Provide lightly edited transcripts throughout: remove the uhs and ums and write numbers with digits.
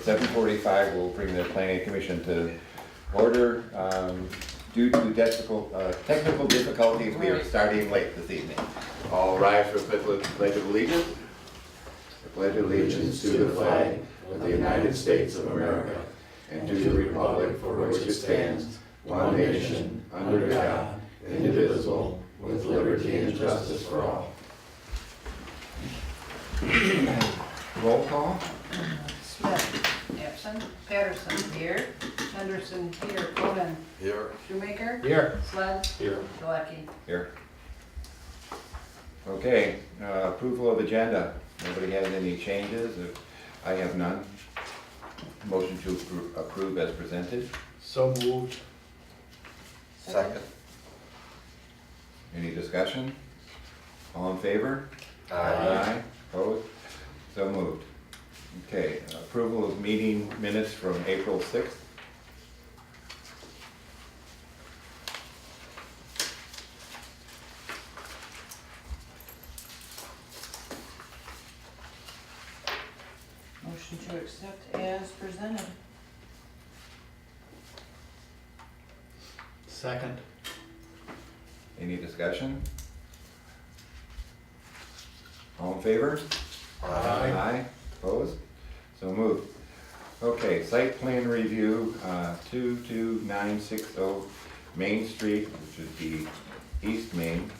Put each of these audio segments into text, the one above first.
At 7:45, we'll bring the planning commission to order. Due to technical difficulties, we are starting late this evening. All rise for the Pledge of Allegiance. I pledge allegiance to the flag of the United States of America and to the republic for which it stands, one nation, under God, indivisible, with liberty and justice for all. Roll call. Smith, absent. Patterson, here. Henderson, here. Conan, Here. Shoemaker, Here. Sled, Here. Galecki. Here. Okay, approval of agenda. Nobody has any changes? I have none. Motion to approve as presented. So moved. Second. Any discussion? All in favor? Aye. Opposed? So moved. Okay, approval of meeting minutes from April 6th. Motion to accept as presented. Second. Any discussion? All in favor? Aye. Opposed? So moved. Okay, site plan review, 22960 Main Street, which is the East Main,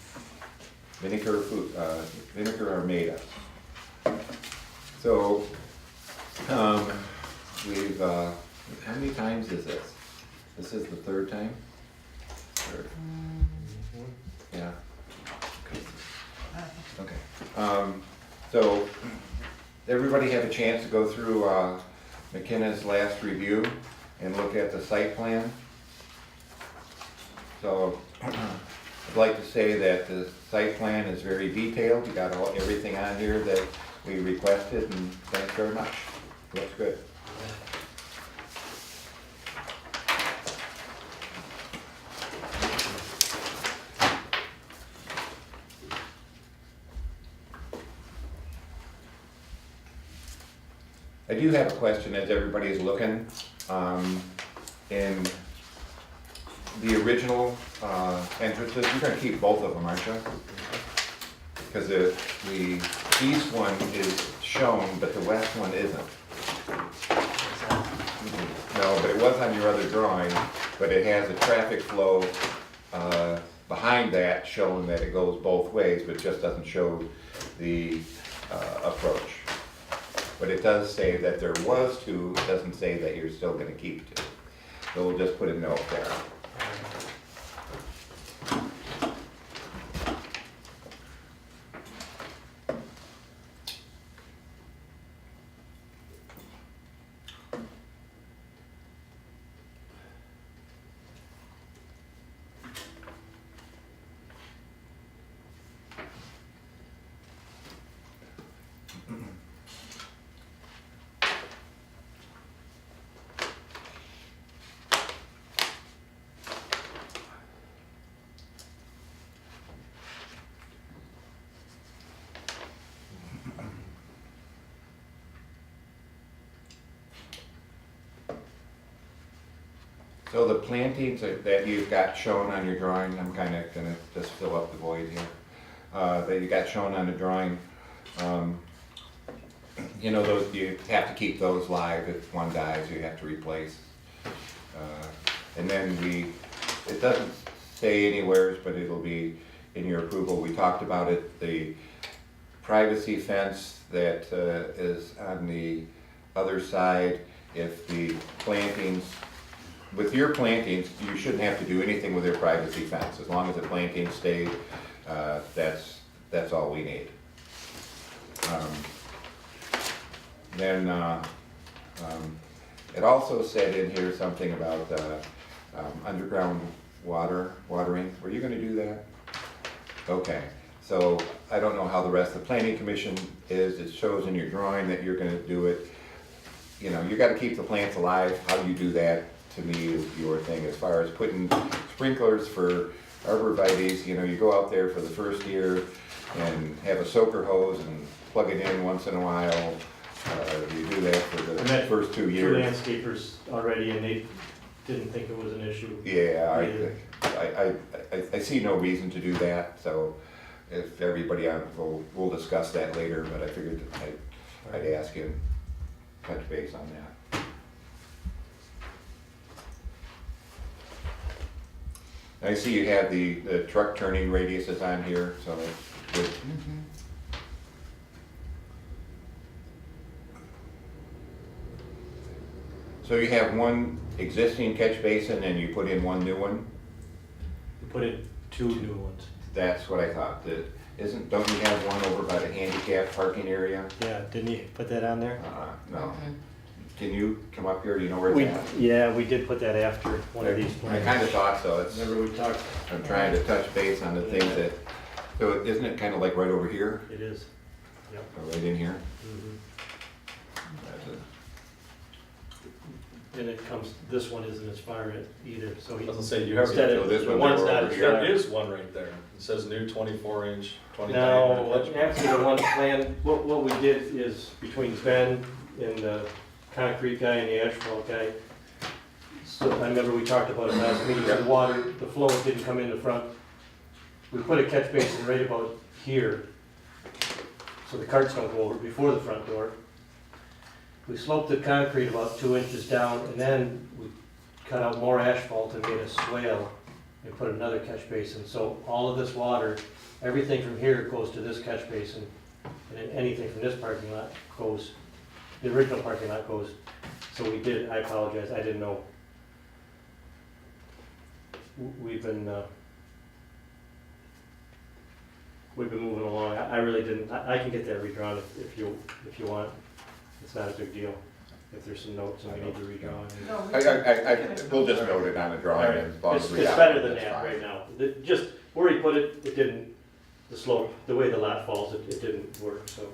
Vinegar Armdada. So, we've, how many times is this? This is the third time? Third. Yeah. Okay. So, everybody had a chance to go through McKenna's last review and look at the site plan. So, I'd like to say that the site plan is very detailed. You got everything on here that we requested, and thanks very much. Looks good. I do have a question as everybody's looking. In the original entrances, you're going to keep both of them, aren't you? Because the east one is shown, but the west one isn't. No, but it was on your other drawing, but it has a traffic flow behind that showing that it goes both ways, but just doesn't show the approach. But it does say that there was two, it doesn't say that you're still gonna keep two. So we'll just put a note there. So the plantings that you've got shown on your drawing, I'm kind of gonna just fill up the void here, that you got shown on the drawing, you know, those, you have to keep those live. If one dies, you have to replace. And then it doesn't say anywhere, but it'll be in your approval. We talked about it, the privacy fence that is on the other side. If the plantings, with your plantings, you shouldn't have to do anything with your privacy fence. As long as the plantings stay, that's all we need. Then it also said in here something about underground watering. Were you going to do that? Okay. So I don't know how the rest of the planning commission is. It shows in your drawing that you're going to do it. You know, you got to keep the plants alive. How you do that, to me, is your thing. As far as putting sprinklers for arborvitaes, you know, you go out there for the 1st year and have a soaker hose and plug it in once in a while. You do that for I the met first 2 Two years. landscapers already, and they didn't think it was an issue. Yeah, Either. I see no reason to do that, so if everybody on, we'll discuss that later, but I figured that I'd ask you, touch base on that. I see you have the truck turning radiuses on here, so that's good. So you have one existing catch basin and you put in one new one? We put in 2 new ones. That's what I thought. Don't you have one over by the handicap parking area? Yeah, didn't you put that on there? No. Can you come up here? Do you know where We, it's at? yeah, we did put that after one of these I plans. kinda thought so. Remember we talked, I'm trying to touch base on the things that, so isn't it kinda like right over here? it is. Yep. Or right in here? Mhm. That's it. And it comes, this one isn't as far either, so he, I was gonna say, you have, instead So of, this the one one's over not here. as there sharp. is one right there. It says new 24-inch, 20 No, diameter catch actually the one plan, what we did is between Ben and the concrete guy and the asphalt guy. So I remember we talked about it last meeting, the water, the flow didn't come in the front. We put a catch basin right about here, so the carts don't go over before the front door. We sloped the concrete about 2 inches down, and then we cut out more asphalt and made a swale and put another catch basin. So all of this water, everything from here goes to this catch basin, and then anything from this parking lot goes, the original parking lot goes. So we did, I apologize, I didn't know. We've been moving along. I really didn't, I can get that redrawn if you want. It's not a big deal. If there's some notes and we need to redraw. No, we We'll just note it on the drawing and as long as It's we have it, better than that's that fine. right now. Just where he put it, it didn't, the slope, the way the lot falls, it didn't work, so.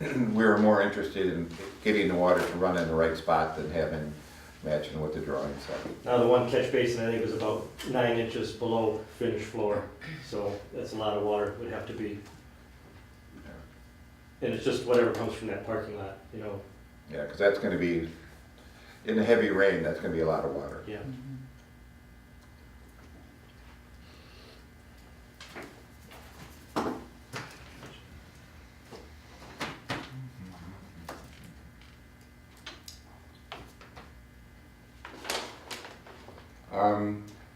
We were more interested in getting the water to run in the right spot than having, matching what the drawing said. Now, the one catch basin, I think, was about 9 inches below finished floor, so that's a lot of water would have to be. And it's just whatever comes from that parking lot, you know, Yeah, because that's gonna be, in the heavy rain, that's gonna be a lot of water. yeah.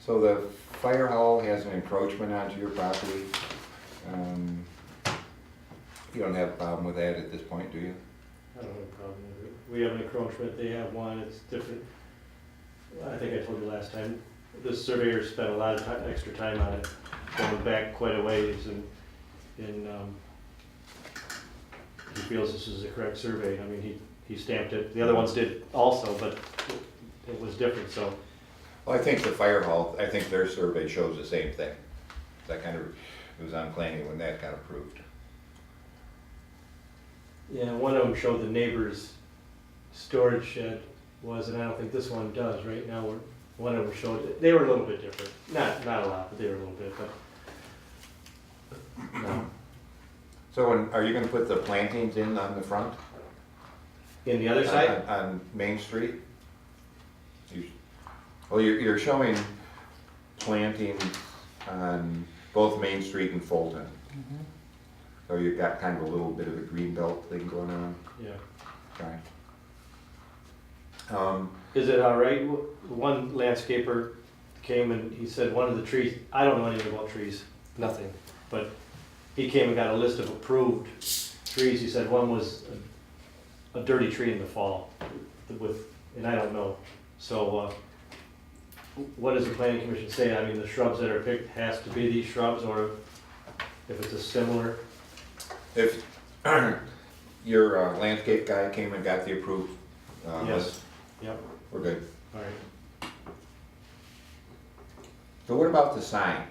So the fire hall has an encroachment onto your property. You don't have a problem with that at this point, do you? I don't have a problem with it. We have an encroachment, they have one, it's different. I think I told you last time, the surveyor spent a lot of time, extra time on it, going back quite a ways, and he feels this is the correct survey. I mean, he stamped it, the other ones did also, but it was different, so. Well, I think the fire hall, I think their survey shows the same thing. That kind of, it was on planning when that got approved. Yeah, one of them showed the neighbor's storage shed was, and I don't think this one does right now. One of them showed, they were a little bit different. Not a lot, but they were a little bit, but. No. So are you gonna put the plantings in on the front? In the other side? On Main Street? Well, you're showing plantings on both Main Street and Fulton. So you've got kind of a little bit of a green belt thing going on. Yeah. Okay. Is it all right? One landscaper came and he said one of the trees, I don't know anything about trees, nothing. But he came and got a list of approved trees. He said one was a dirty tree in the fall and I don't know. So what does the planning commission say? I mean, the shrubs that are picked has to be these shrubs, or if it's a similar? If your landscape guy came and got the approved Yes. list, Yep, we're good. all right. So what about the sign?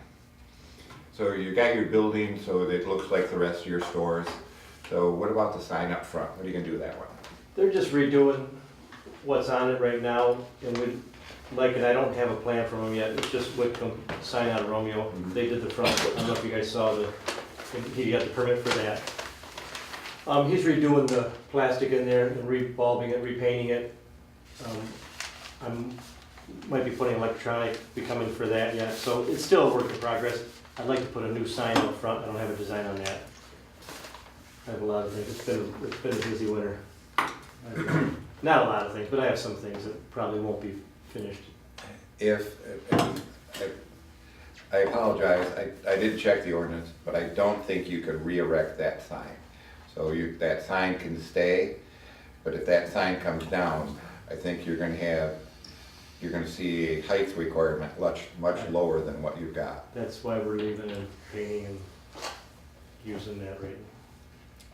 So you got your building so that it looks like the rest of your stores. So what about the sign up front? What are you gonna do with that one? They're just redoing what's on it right now, and I don't have a plan from them yet. It's just Whitcomb sign out of Romeo. Mhm. They did the front. I don't know if you guys saw he got the permit for that. He's redoing the plastic in there and rebulbing it, repainting it. Might be putting electronic, be coming for that yet, so it's still a work in progress. I'd like to put a new sign out front, I don't have a design on that. I have a lot of things, it's been a busy winter. Not a lot of things, but I have some things that probably won't be finished. I apologize, I did check the ordinance, but I don't think you could re-erect that sign. So that sign can stay, but if that sign comes down, I think you're gonna see a height requirement much lower than what you've got. That's why we're leaving and painting and using that right now.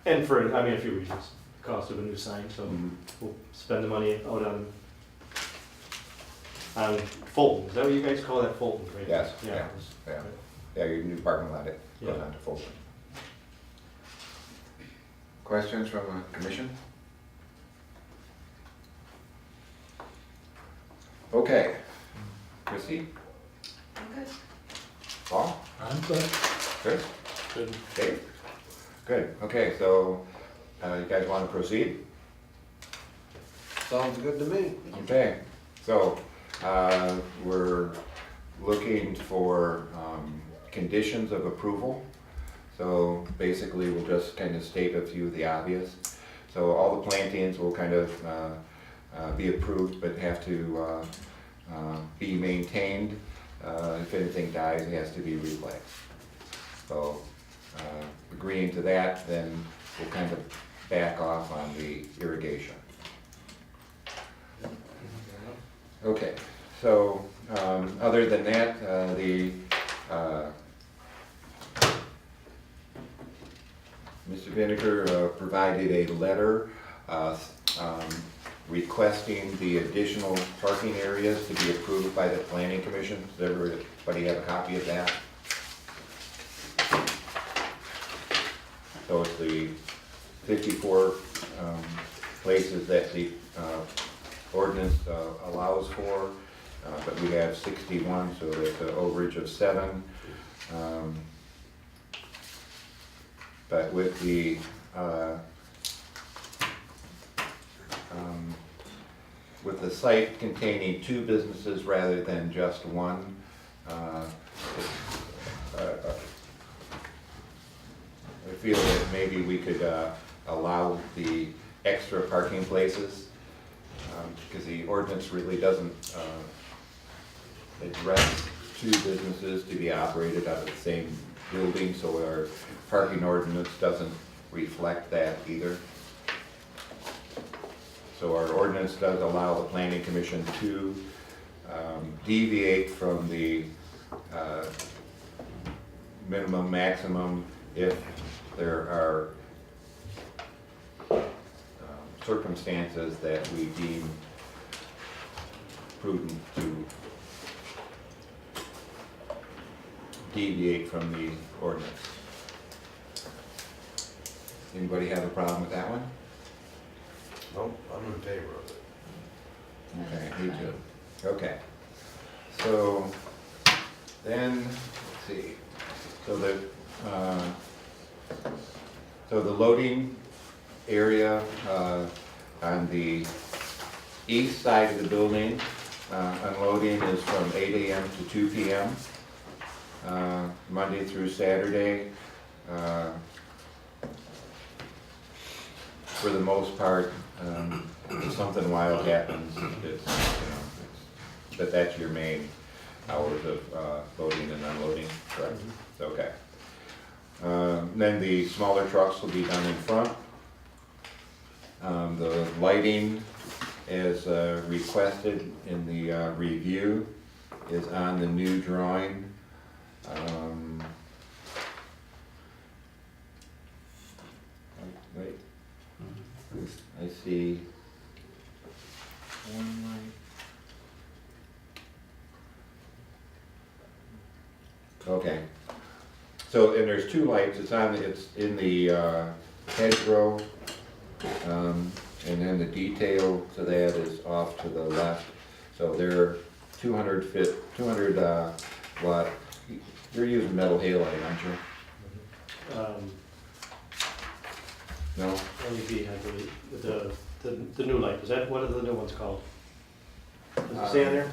And for, a few reasons, cost of a new sign, so we'll spend the money out on Fulton. Is that what you guys call that, Fulton, right? Yes, Yeah. Yeah, your new parking lot, it goes Yeah. on to Fulton. Questions from the commission? Okay. Chrissy? I'm good. Paul? I'm good. Chris? Good. Dave? Good, okay, so, you guys wanna proceed? Sounds good to me. Okay, so, we're looking for, conditions of approval. So basically, we'll just kind of state a few of the obvious. So all the plantings will kind of, be approved, but have to, be maintained. If anything dies, it has to be replaced. So, agreeing to that, then we'll kind of back off on the irrigation. Okay, so, other than that, Mr. Vinegar provided a letter requesting the additional parking areas to be approved by the planning commission. Does everybody have a copy of that? So it's the 54 places that the ordinance allows for, but we have 61, so there's an overage of 7. But with the site containing 2 businesses rather than just one, I feel that maybe we could allow the extra parking places, because the ordinance really doesn't address 2 businesses to be operated out of the same building, so our parking ordinance doesn't reflect that either. So our ordinance does allow the planning commission to deviate from the minimum, maximum if there are circumstances that we deem prudent to deviate from the ordinance. Anybody have a problem with that one? Nope, I'm in favor of it. Okay, me too. Okay. So, then, let's see. So the loading area on the east side of the building, unloading is from 8 a.m. to 2 p.m. Monday through Saturday. For the most part, if something wild happens, but that's your main hours of loading and unloading, correct? Okay. Then the smaller trucks will be done in front. The lighting, as requested in the review, is on the new drawing. Wait. I see one light. Okay. So, and there's 2 lights, it's in the hedgerow, and then the detail to that is off to the left. So they're 200 watt, you're using metal halide, aren't you? No? LED, I believe, the new light, is that, what are the new ones called? Does it say on there?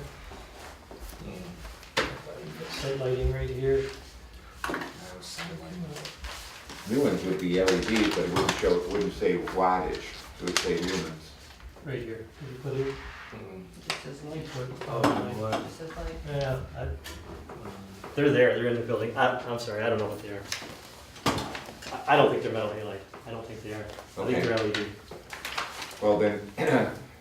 Site lighting right here. New ones would be LED, but it wouldn't show, it wouldn't say wattage, it would say lumens. Right here. Did you put it? This is light. Oh, This is light. yeah, they're there, they're in the building. I'm sorry, I don't know what they are. I don't think they're metal halide. I don't think they are. I think Okay. they're LED. Well, then,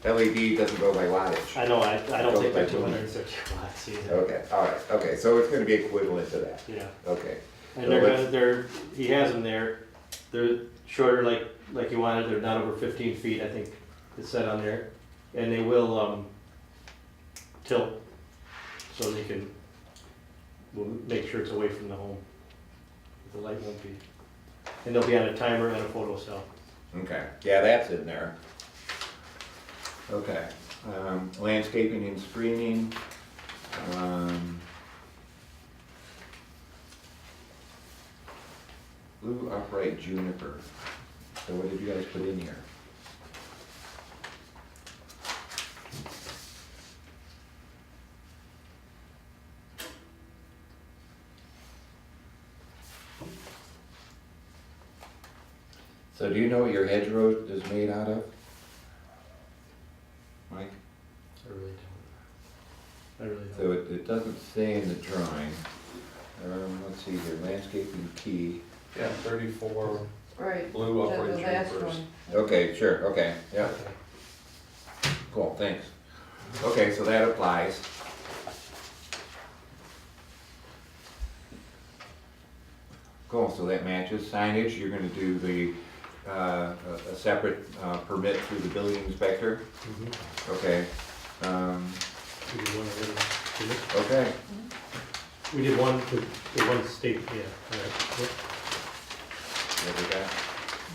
LED doesn't go by wattage. I know, I don't think they're Goes by 260 watts either. Okay, all right, okay, so it's gonna be equivalent to that, Yeah. okay. And So they're let's- gonna, he has them there, they're shorter like you wanted, they're not over 15 feet, I think it said on there. And they will, tilt, so they can, we'll make sure it's away from the home. The light won't be. And they'll be on a timer and a photo cell. Okay, yeah, that's in there. Okay, landscaping and screening. Blue upright juniper. So what did you guys put in here? So do you know what your hedgerow is made out of? Mike? I really don't. I really So it doesn't say in the drawing. Let's see here, landscaping key. Yeah, 34 Right. blue The upright last junipers. one. Okay, sure, okay, yeah, Okay. cool, thanks. Okay, so that applies. Cool, so that matches signage, you're gonna do the, a separate permit through the building inspector, Mhm. okay. We did one already. Did we? Okay, We did one, the one state, yeah, all right. Yep. what we got?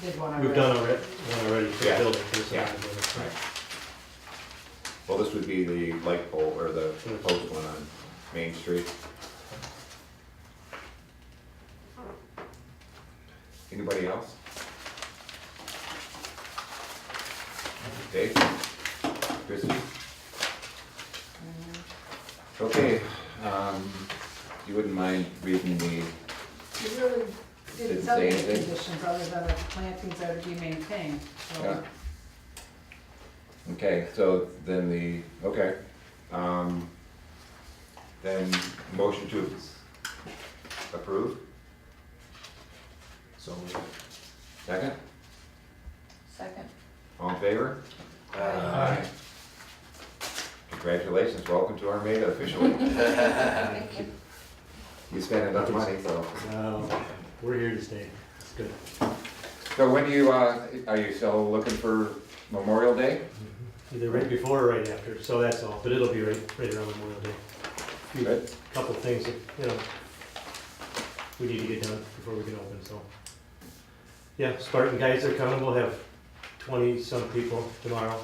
Did one already. We've done one already for the Yeah. building, for the Yeah. side of the building. Right. Well, this would be the light pole, or the post one on Main Street. Anybody else? Dave? Christie? Okay, you wouldn't mind reading the, You really Didn't didn't tell say me the anything? conditions other than the plantings are to be maintained, so. yeah. Okay, so then okay. Then motion to approve, So, second, Second. all in favor? Aye. Congratulations, welcome to Armdada officially. You spent enough money, so. We're here to stay. It's good. So when do you, are you still looking for Memorial Day? Either right before or right after, so that's all, but it'll be right around Memorial Day. Few- Good. Couple things that, we need to get done before we can open, so. Yeah, Spartan guys are coming, we'll have 20-some people tomorrow,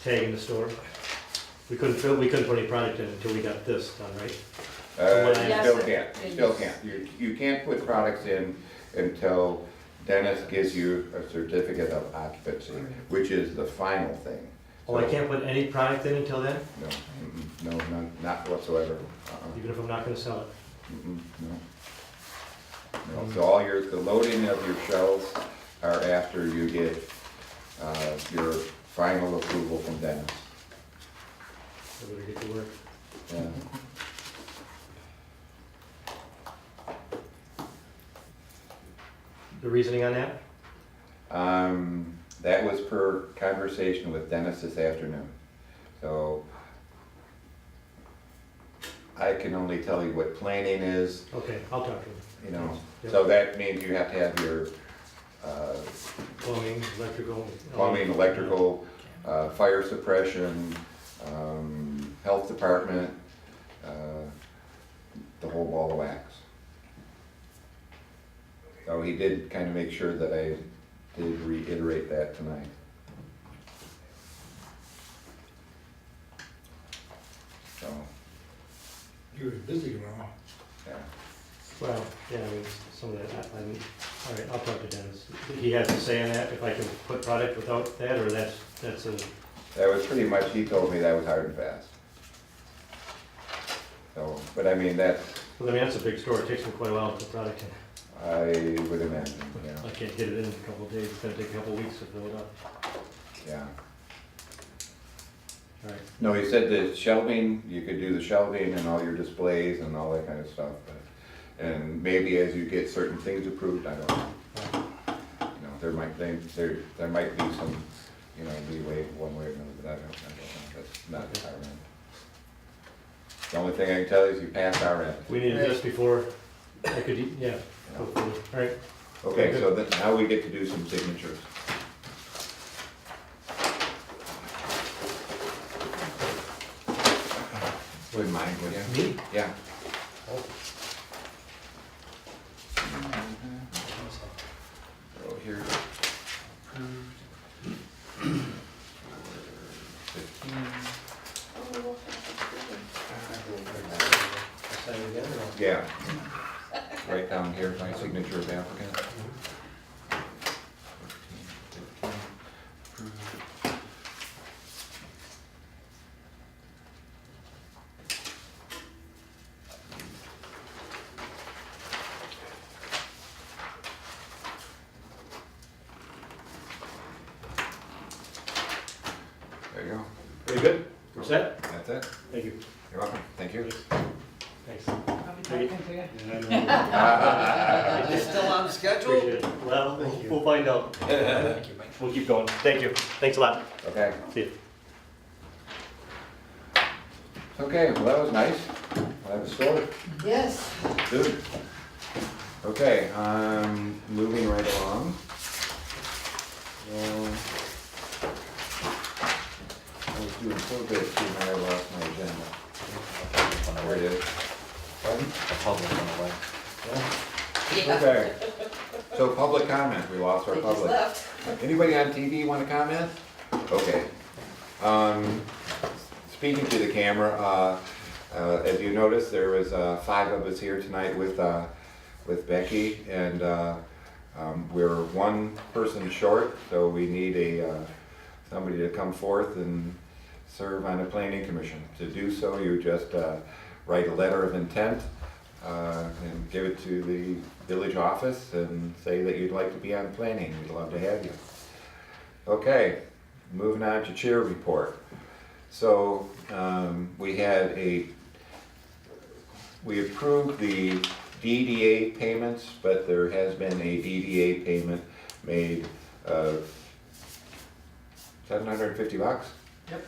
tagging the store. We couldn't put any product in until we got this done, right? You Yes, still it- can't, you still can't. You can't put products in until Dennis gives you a certificate of occupancy, which is the final thing. Oh, I can't put any product in until then, No, no, none, not whatsoever. Uh-uh. even if I'm not gonna sell it? No. No, so all the loading of your shelves are after you get, your final approval from Dennis. I better get to work. Yeah. The reasoning on that? That was per conversation with Dennis this afternoon. So I can only tell you what planning is, Okay, I'll talk to him. you know. Yep. So that means you have to have your Plumbing, electrical. plumbing, electrical, fire suppression, health department, the whole ball of wax. So he did kind of make sure that I did reiterate that tonight. So, You were busy tomorrow. yeah. Well, yeah, I mean, some of that, All right, I'll talk to Dennis. He has to say on that, if I can put product without that, or that's a, That was pretty much, he told me that was hard and fast. So, but I mean, that, well, I mean, that's a big store, it takes me quite a while to put product in. I would imagine, yeah, I can't get it in a couple of days, it's gonna take a couple of weeks to fill it up. yeah. All right, No, he said the shelving, you could do the shelving and all your displays and all that kind of stuff. And maybe as you get certain things approved, I don't know. You know, there might be some, you know, leeway one way or another, but I don't know, that's not our end. The only thing I can tell you is you passed our end. we needed this before I could, yeah, hopefully, all right. Okay, so then, now we get to do some signatures. Wouldn't mind, would you? Me? Yeah. So here. Sign it again, or no? Yeah. Right down here, my signature of applicant. There you go. Very good, we're set? That's it. Thank you. You're welcome. Thank you. Thanks. I'll be talking to you. Is it still on schedule? Appreciate it. Well, we'll find out. We'll keep going. Thank you. Thanks a lot. Okay. See you. Okay, well, that was nice. That was short. Yes. Good. Okay, moving right along. I was doing so good too, now I lost my agenda. There it is. Pardon? A public one away. Okay. So public comment, we lost our public. Anybody on TV want to comment? Okay. Speaking to the camera, as you noticed, there was 5 of us here tonight with Becky, and we're one person short, so we need somebody to come forth and serve on the planning commission. To do so, you just write a letter of intent and give it to the village office and say that you'd like to be on planning. We'd love to have you. Okay, moving on to chair report. So we approved the DDA payments, but there has been a DDA payment made of $750. Yep.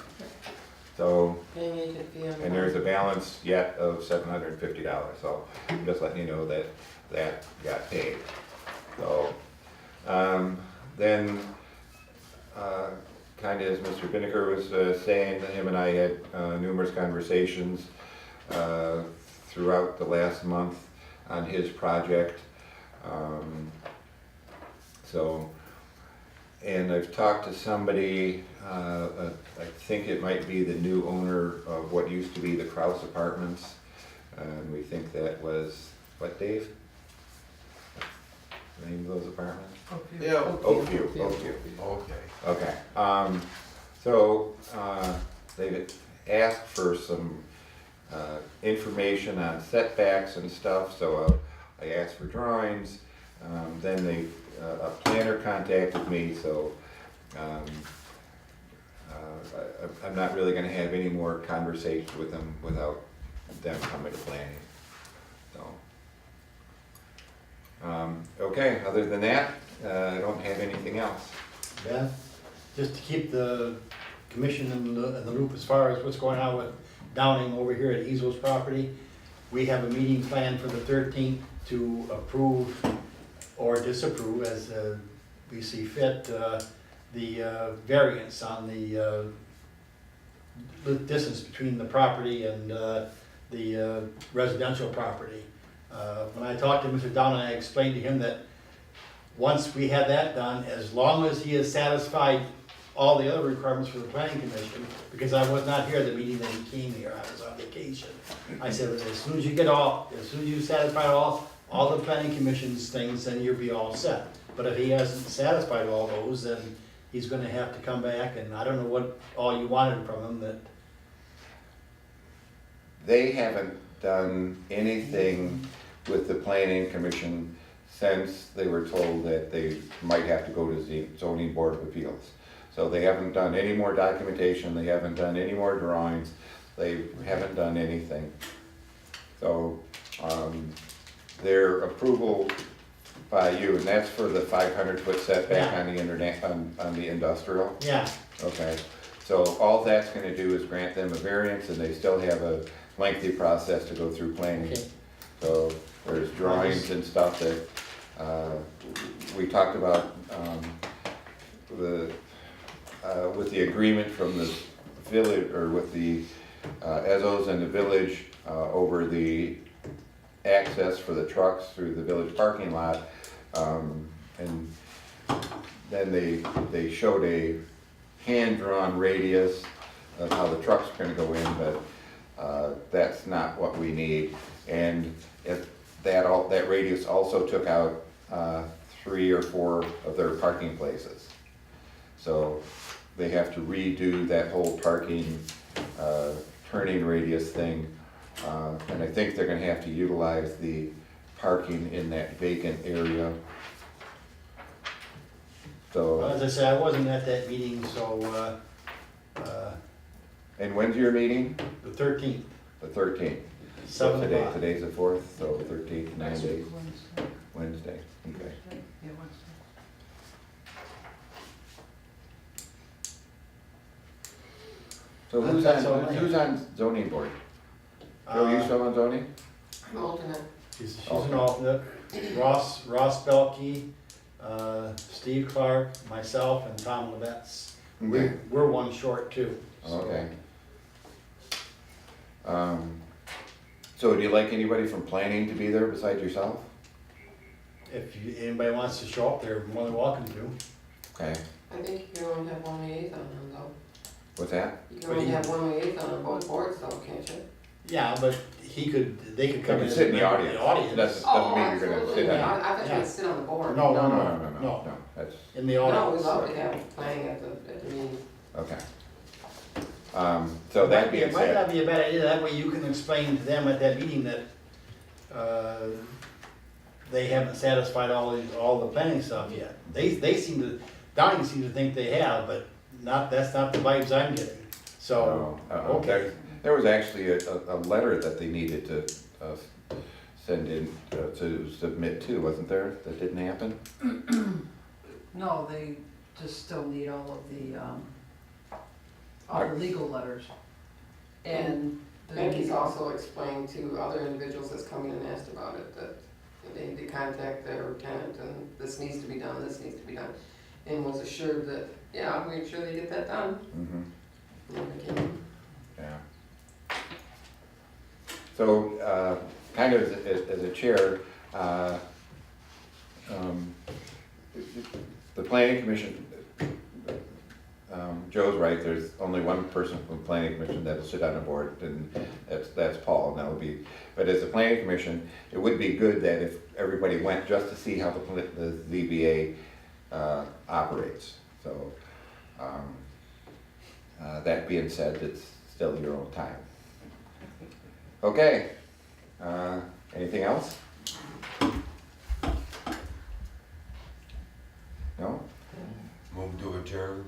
So, and there's a balance yet of $750, so I'm just letting you know that that got paid. So, then, kind of as Mr. Binnicker was saying, him and I had numerous conversations throughout the last month on his project. And I've talked to somebody, I think it might be the new owner of what used to be the Kraus Apartments. And we think that was, what, Dave? The name of those apartments? Yeah. Oakview. Okay. Okay, they've asked for some information on setbacks and stuff, so I asked for drawings. Then a planner contacted me, so I'm not really gonna have any more conversations with them without them coming to planning, so. Okay, other than that, I don't have anything else. Ben, just to keep the commission in the loop as far as what's going on with Downing over here at Easel's property, we have a meeting planned for the 13th to approve or disapprove, as we see fit, the variance on the distance between the property and the residential property. When I talked to Mr. Downing, I explained to him that once we had that done, as long as he has satisfied all the other requirements for the planning commission, because I was not here at the meeting that he came here, I was on vacation. I said, as soon as you satisfy all all the planning commission's things, then you'll be all set. But if he hasn't satisfied all those, then he's gonna have to come back, and I don't know what all you wanted from him, that, They haven't done anything with the planning commission since they were told that they might have to go to the zoning board of appeals. So they haven't done any more documentation, they haven't done any more drawings, they haven't done anything. So, their approval by you, and that's for the 500-foot setback Yeah. on the internet, on the industrial? yeah, Okay, so all that's gonna do is grant them a variance, and they still have a lengthy process to go through planning. okay. So there's drawings and stuff that, we talked about, with the agreement from the village, or with the, Ezos and the village, over the access for the trucks through the village parking lot. And then they showed a hand-drawn radius of how the trucks are gonna go in, but that's not what we need. And if that radius also took out 3 or 4 of their parking places. So they have to redo that whole parking turning radius thing. And I think they're gonna have to utilize the parking in that vacant area. Well, So, as I said, I wasn't at that meeting, so, and when's your meeting? the 13th, The 13th. So 7 today, o'clock. today's the 4th, so 13th, 9 Next days, week, Wednesday. Wednesday, okay. Yeah, Wednesday. So That's all I have. who's on zoning board? Joe, you Uh, still on zoning? I'm alternate. She's an alternate. Ross Belkey, Steve Clark, myself, and Tom Levets. Okay. We're one short too. so- Okay. So do you like anybody from planning to be there besides yourself? Anybody wants to show up, they're more than welcome to. Okay, I think you can only have one liaison on though. what's that? You can only have one liaison on both boards though, can't you? Yeah, but they could come You in. can sit in the as a audience. member of the Doesn't Oh, mean you're gonna absolutely. sit I on. thought you Yeah. would sit on the board. No, No, that's, In the No, audience. we'd love to have planning at the meeting. okay. So that being It might not said, be a bad idea, that way you can explain to them at that meeting that, they haven't satisfied all the planning stuff yet. Downing seems to think they have, but that's not the vibes I'm getting, so, okay. there was actually a letter that they needed to send in, to submit to, wasn't there, that didn't happen? No, they just still need all the legal letters. And Becky's also explained to other individuals that's come in and asked about it, that they need to contact their tenant and this needs to be done, this needs to be done. And was assured that, yeah, we're sure they get that done. Mm-hmm. And they came. Yeah. So, kind of as a chair, the planning commission, Joe's right, there's only one person from the planning commission that'll sit on the board, and that's Paul, and that'll be, but as a planning commission, it would be good that if everybody went just to see how the ZBA operates, so, that being said, it's still your own time. Okay, anything else? No? Move to adjourn.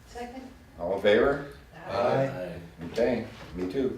Second? All in favor? Aye. Okay, me too.